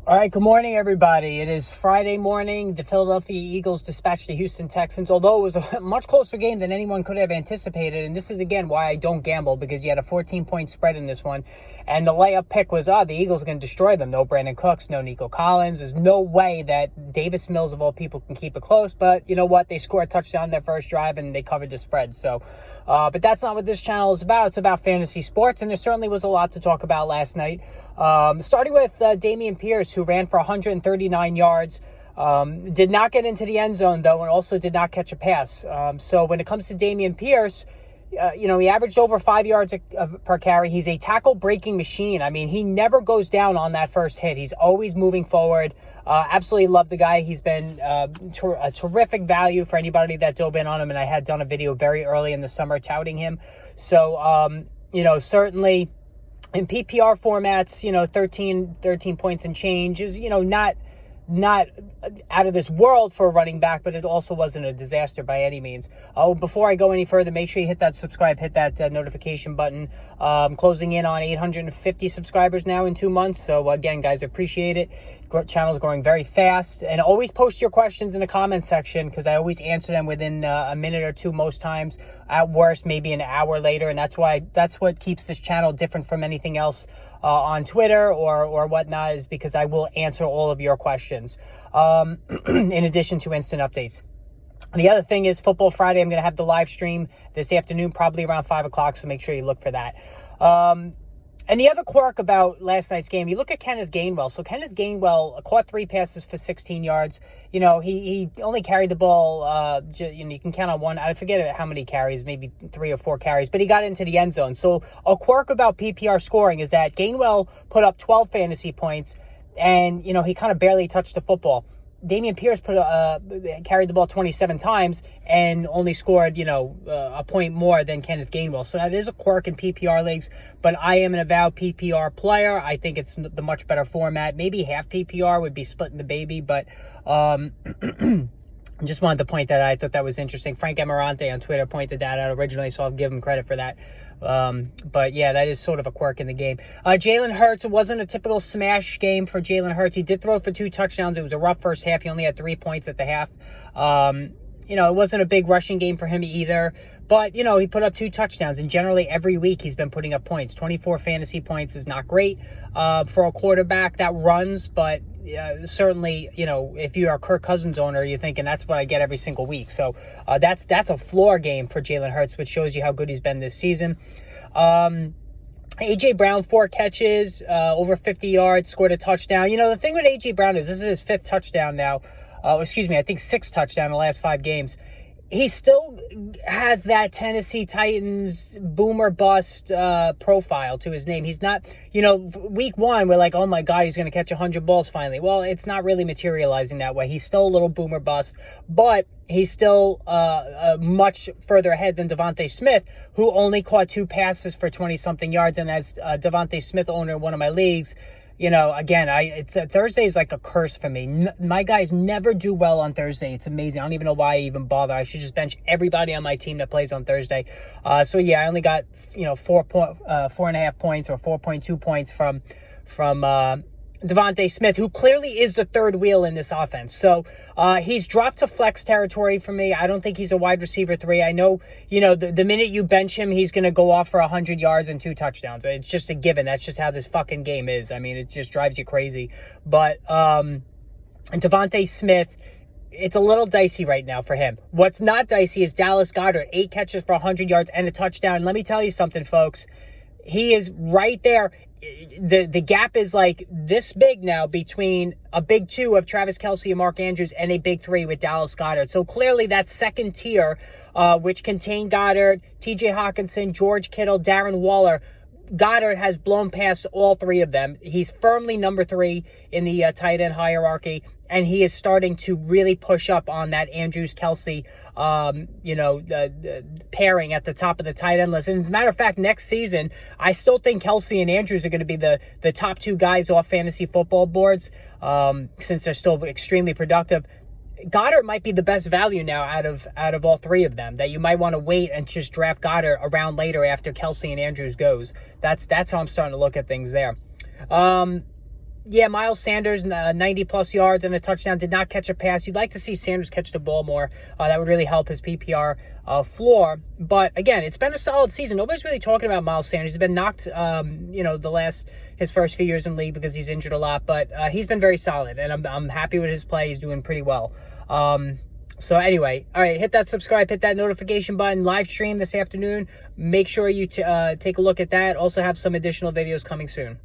All right, good morning, everybody. It is Friday morning. The Philadelphia Eagles dispatched the Houston Texans, although it was a much closer game than anyone could have anticipated. And this is, again, why I don't gamble, because you had a 14-point spread in this one. And the layup pick was, the Eagles are going to destroy them. No Brandon Cooks, no Nico Collins. There's no way that Davis Mills, of all people, can keep it close. But you know what? They scored a touchdown in their first drive, and they covered the spread. So, but that's not what this channel is about. It's about fantasy sports, and there certainly was a lot to talk about last night. Starting with Damien Pierce, who ran for 139 yards. Did not get into the end zone, though, and also did not catch a pass. So when it comes to Damien Pierce, he averaged over 5 yards per carry. He's a tackle-breaking machine. I mean, he never goes down on that first hit. He's always moving forward. Absolutely love the guy. He's been a terrific value for anybody that dove in on him, and I had done a video very early in the summer touting him. So, certainly in PPR formats, 13 points and change is, not out of this world for a running back, but it also wasn't a disaster by any means. Before I go any further, make sure you hit that subscribe, hit that notification button. Closing in on 850 subscribers now in 2 months. So again, guys, appreciate it. Channel's growing very fast, and always post your questions in the comment section, because I always answer them within a minute or two most times. At worst, maybe an hour later, and that's what keeps this channel different from anything else on Twitter or whatnot, is because I will answer all of your questions in addition to instant updates. The other thing is Football Friday. I'm going to have the live stream this afternoon, probably around 5 o'clock, so make sure you look for that. And the other quirk about last night's game, you look at Kenneth Gainwell. So Kenneth Gainwell caught 3 passes for 16 yards. He only carried the ball, you can count on one. I forget how many carries, maybe 3 or 4 carries, but he got into the end zone. So a quirk about PPR scoring is that Gainwell put up 12 fantasy points, and, he kind of barely touched the football. Damien Pierce carried the ball 27 times and only scored, a point more than Kenneth Gainwell. So that is a quirk in PPR leagues, but I am an avowed PPR player. I think it's the much better format. Maybe half PPR would be splitting the baby, but just wanted to point that out. I thought that was interesting. Frank Emirante on Twitter pointed that out originally, so I'll give him credit for that. But yeah, that is sort of a quirk in the game. Jalen Hurts, it wasn't a typical smash game for Jalen Hurts. He did throw for 2 touchdowns. It was a rough first half. He only had 3 points at the half. It wasn't a big rushing game for him either, but, he put up 2 touchdowns, and generally every week he's been putting up points. 24 fantasy points is not great for a quarterback that runs, but certainly, if you are a Kirk Cousins owner, you're thinking that's what I get every single week. So that's a floor game for Jalen Hurts, which shows you how good he's been this season. A.J. Brown, 4 catches, over 50 yards, scored a touchdown. The thing with A.J. Brown is this is his 5th touchdown now. I think 6th touchdown in the last 5 games. He still has that Tennessee Titans boomer bust profile to his name. He's not, week 1, we're like, oh my God, he's going to catch 100 balls finally. Well, it's not really materializing that way. He's still a little boomer bust, but he's still much further ahead than Devontae Smith, who only caught 2 passes for 20-something yards. And as Devontae Smith owner in one of my leagues, again, Thursday is like a curse for me. My guys never do well on Thursday. It's amazing. I don't even know why I even bother. I should just bench everybody on my team that plays on Thursday. I only got 4.5 points or 4.2 points from Devontae Smith, who clearly is the third wheel in this offense. So he's dropped to flex territory for me. I don't think he's a wide receiver 3. I know, the minute you bench him, he's going to go off for 100 yards and 2 touchdowns. It's just a given. That's just how this fucking game is. I mean, it just drives you crazy. But Devontae Smith, it's a little dicey right now for him. What's not dicey is Dallas Goedert, 8 catches for 100 yards and a touchdown. And let me tell you something, folks. He is right there. The gap is like this big now between a big 2 of Travis Kelce and Mark Andrews and a big 3 with Dallas Goedert. So clearly that second tier, which contained Goedert, TJ Hawkinson, George Kittle, Darren Waller, Goedert has blown past all 3 of them. He's firmly number 3 in the tight end hierarchy, and he is starting to really push up on that Andrews-Kelce, pairing at the top of the tight end list. And as a matter of fact, next season, I still think Kelce and Andrews are going to be the top 2 guys off fantasy football boards, since they're still extremely productive. Goedert might be the best value now out of all 3 of them, that you might want to wait and just draft Goedert around later after Kelce and Andrews goes. That's how I'm starting to look at things there. Yeah, Miles Sanders, 90-plus yards and a touchdown, did not catch a pass. You'd like to see Sanders catch the ball more. That would really help his PPR floor. But, again, it's been a solid season. Nobody's really talking about Miles Sanders. He's been knocked, his first few years in the league because he's injured a lot. But he's been very solid, and I'm happy with his play. He's doing pretty well. So anyway, all right, hit that subscribe, hit that notification button. Live stream this afternoon. Make sure you take a look at that. Also have some additional videos coming soon.